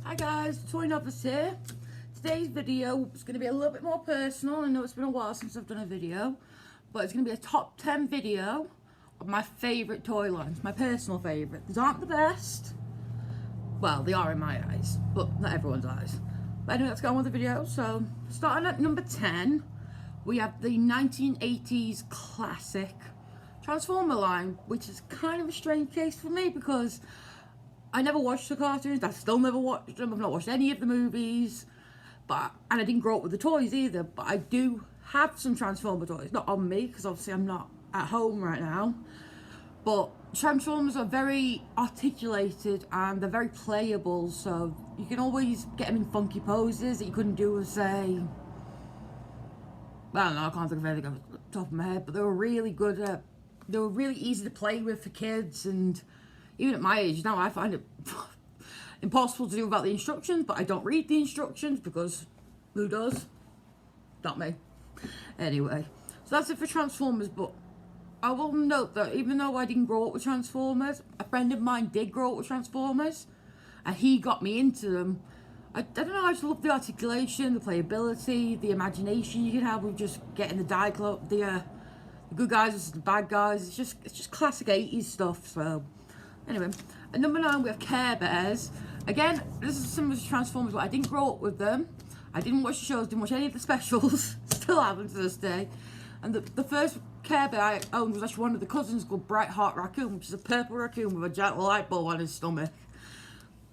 Hi guys, Toy Novice here. Today's video is going to be a little bit more personal. I know it's been a while since I've done a video, but it's going to be a top 10 video of my favourite toy lines, my personal favourite. These aren't the best. Well, they are in my eyes, but not everyone's eyes. But anyway, let's go on with the video. So, starting at number 10, we have the 1980s classic Transformer line, which is kind of a strange case for me because I never watched the cartoons. I still never watched them. I've not watched any of the movies, and I didn't grow up with the toys either. But I do have some Transformer toys, not on me because obviously I'm not at home right now. But Transformers are very articulated and they're very playable, so you can always get them in funky poses that you couldn't do with, say, I don't know, I can't think of anything off the top of my head, but they were really good. They were really easy to play with for kids, and even at my age now, I find it impossible to do without the instructions, but I don't read the instructions because who does? Not me. Anyway, so that's it for Transformers, but I will note that even though I didn't grow up with Transformers, a friend of mine did grow up with Transformers, and he got me into them. I don't know, I just love the articulation, the playability, the imagination you can have with just getting the good guys versus the bad guys. It's just classic 80s stuff, so... Anyway, at number 9 we have Care Bears. Again, this is similar to Transformers, but I didn't grow up with them. I didn't watch the shows, didn't watch any of the specials. Still haven't to this day. And the first Care Bear I owned was actually one of the cousins called Bright Heart Raccoon, which is a purple raccoon with a giant light bulb on his stomach.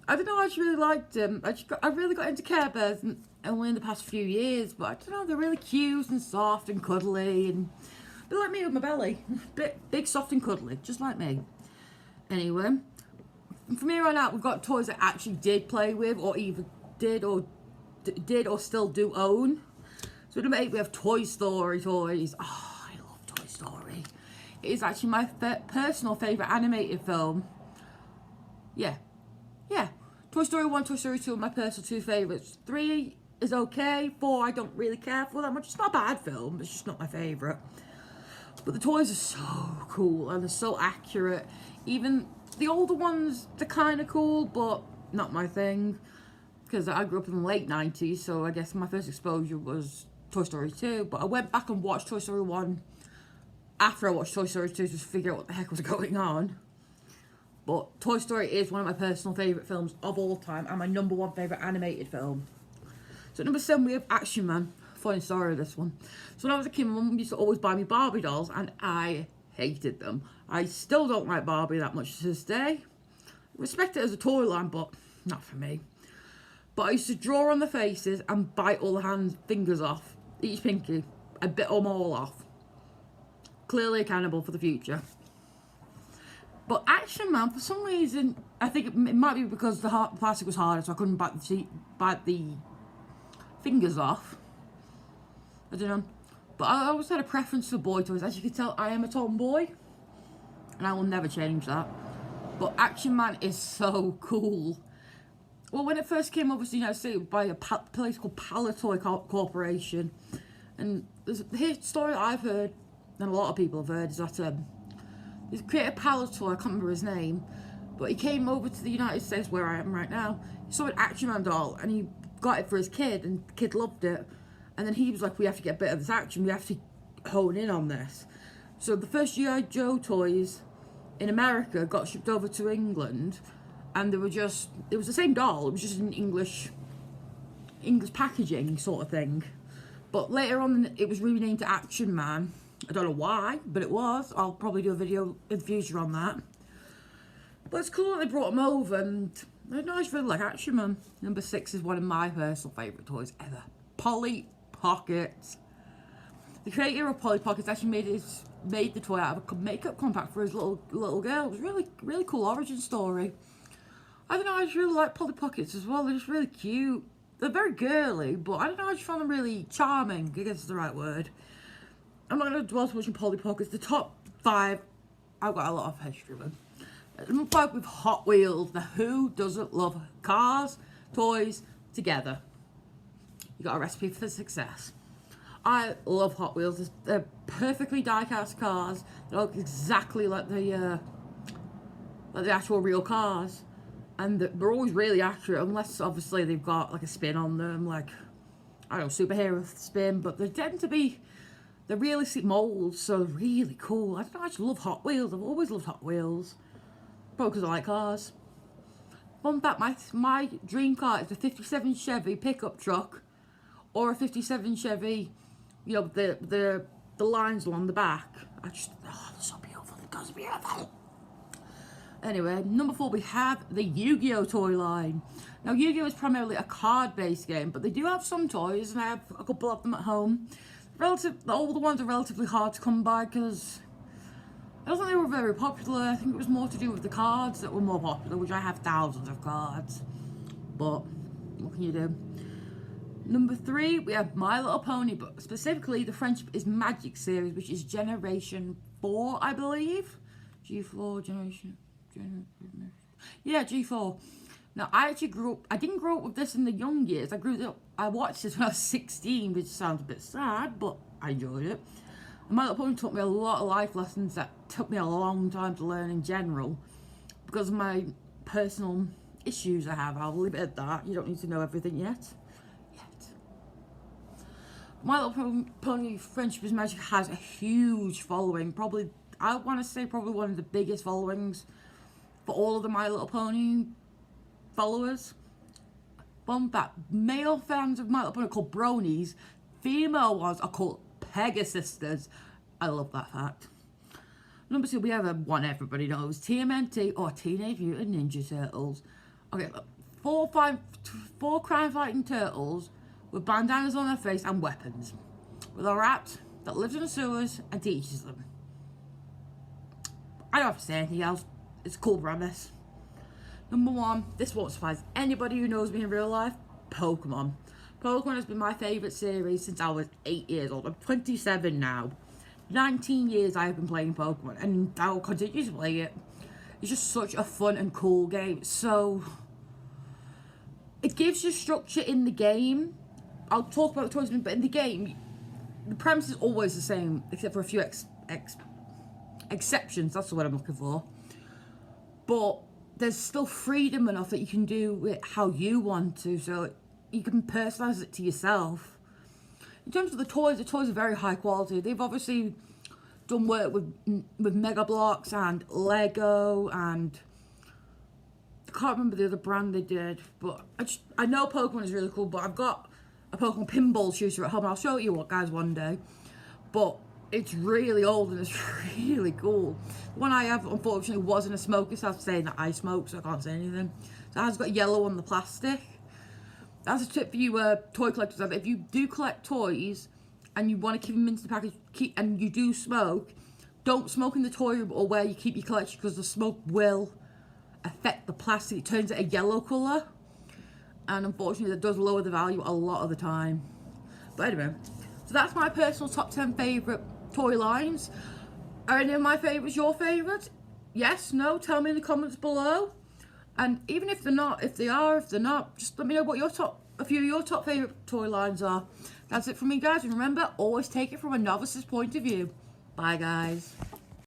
I don't know, I just really liked him. I really got into Care Bears only in the past few years, but I don't know, they're really cute and soft and cuddly, and a bit like me with my belly. Big, soft and cuddly, just like me. Anyway, from here on out, we've got toys that I actually did play with, or either did or still do own. So number 8, we have Toy Story toys. Oh, I love Toy Story. It is actually my personal favourite animated film. Yeah. Toy Story 1, Toy Story 2 are my personal 2 favourites. 3 is okay. 4 I don't really care for that much. It's not a bad film, it's just not my favourite. But the toys are so cool and they're so accurate. Even the older ones, they're kind of cool, but not my thing. Because I grew up in the late 90s, so I guess my first exposure was Toy Story 2. But I went back and watched Toy Story 1 after I watched Toy Story 2 to figure out what the heck was going on. But Toy Story is one of my personal favourite films of all time and my number 1 favourite animated film. So at number 7 we have Action Man. Funny story of this one. So when I was a kid, my mum used to always buy me Barbie dolls and I hated them. I still don't like Barbie that much to this day. Respect it as a toy line, but not for me. But I used to draw on the faces and bite all the fingers off each pinky. I bit them all off. Clearly a cannibal for the future. But Action Man, for some reason, I think it might be because the plastic was harder, so I couldn't bite the fingers off. I don't know. But I always had a preference for boy toys. As you can tell, I am a tomboy. And I will never change that. But Action Man is so cool. Well, when it first came over to the United States by a place called Palitoy Corporation. And the story I've heard, and a lot of people have heard, is that he's created Palitoy, I can't remember his name. But he came over to the United States, where I am right now. He saw an Action Man doll, and he got it for his kid, and the kid loved it. And then he was like, we have to get a bit of this action. We have to hone in on this. So the first G.I. Joe toys in America got shipped over to England. And it was the same doll. It was just in English packaging sort of thing. But later on, it was renamed to Action Man. I don't know why, but it was. I'll probably do a video in the future on that. But it's cool that they brought him over. And I don't know, I just really like Action Man. Number 6 is one of my personal favourite toys ever. Polly Pockets. The creator of Polly Pockets actually made the toy out of a makeup compact for his little girl. It was really cool origin story. I don't know, I just really like Polly Pockets as well. They're just really cute. They're very girly, but I don't know, I just find them really charming, I guess is the right word. I'm not going to dwell too much on Polly Pockets. The top 5, I've got a lot of history with. Number 5 with Hot Wheels. Now, who doesn't love cars, toys, together? You got a recipe for success. I love Hot Wheels. They're perfectly die-cast cars. They look exactly like the actual real cars. And they're always really accurate, unless obviously they've got like a spin on them, like, I don't know, superhero spin, but they tend to be the realistic molds, so really cool. I don't know, I just love Hot Wheels. I've always loved Hot Wheels. Probably because I like cars. Fun fact, my dream car is a 57 Chevy pickup truck, or a 57 Chevy, you know, the lines along the back. I just, oh, they're so beautiful. The cars are beautiful. Anyway, number 4, we have the Yu-Gi-Oh toy line. Now, Yu-Gi-Oh is primarily a card-based game, but they do have some toys, and I have a couple of them at home. All the ones are relatively hard to come by because I don't think they were very popular. I think it was more to do with the cards that were more popular, which I have thousands of cards. But what can you do? Number 3, we have My Little Pony, but specifically the Friendship is Magic series, which is Generation 4, I believe. G4, yeah, G4. Now, I didn't grow up with this in the young years. I watched this when I was 16, which sounds a bit sad, but I enjoyed it. And My Little Pony taught me a lot of life lessons that took me a long time to learn in general, because of my personal issues I have. I'll leave it at that. You don't need to know everything yet. My Little Pony Friendship is Magic has a huge following. Probably, I want to say probably one of the biggest followings for all of the My Little Pony followers. Fun fact, male fans of My Little Pony are called bronies. Female ones are called Pegasisters. I love that fact. Number 2, we have one everybody knows, TMNT, or Teenage Mutant Ninja Turtles. Okay, look, four crime-fighting turtles with bandanas on their face and weapons, with a rat that lives in the sewers and teaches them. I don't have to say anything else. It's a cool premise. Number 1, this won't surprise anybody who knows me in real life, Pokemon. Pokemon has been my favourite series since I was 8 years old. I'm 27 now. 19 years I have been playing Pokemon, and I will continue to play it. It's just such a fun and cool game. So, it gives you structure in the game. I'll talk about the toys, but in the game, the premise is always the same, except for a few exceptions. That's the word I'm looking for. But there's still freedom enough that you can do it how you want to, so you can personalize it to yourself. In terms of the toys are very high quality. They've obviously done work with Mega Bloks and Lego, and I can't remember the other brand they did, but I know Pokemon is really cool, but I've got a Pokemon pinball shooter at home. I'll show you what, guys, one day. But it's really old and it's really cool. The one I have, unfortunately, wasn't a smoker, so I'm saying that I smoke, so I can't say anything. So it has got yellow on the plastic. That's a tip for you toy collectors. If you do collect toys and you want to keep them into the package, and you do smoke, don't smoke in the toy room or where you keep your collection, because the smoke will affect the plastic. It turns it a yellow colour, and unfortunately that does lower the value a lot of the time. But anyway, so that's my personal top 10 favourite toy lines. Are any of my favourites your favourite? Yes, no, tell me in the comments below. And even if they're not, if they are, if they're not, just let me know what a few of your top favourite toy lines are. That's it from me, guys. And remember, always take it from a novice's point of view. Bye, guys.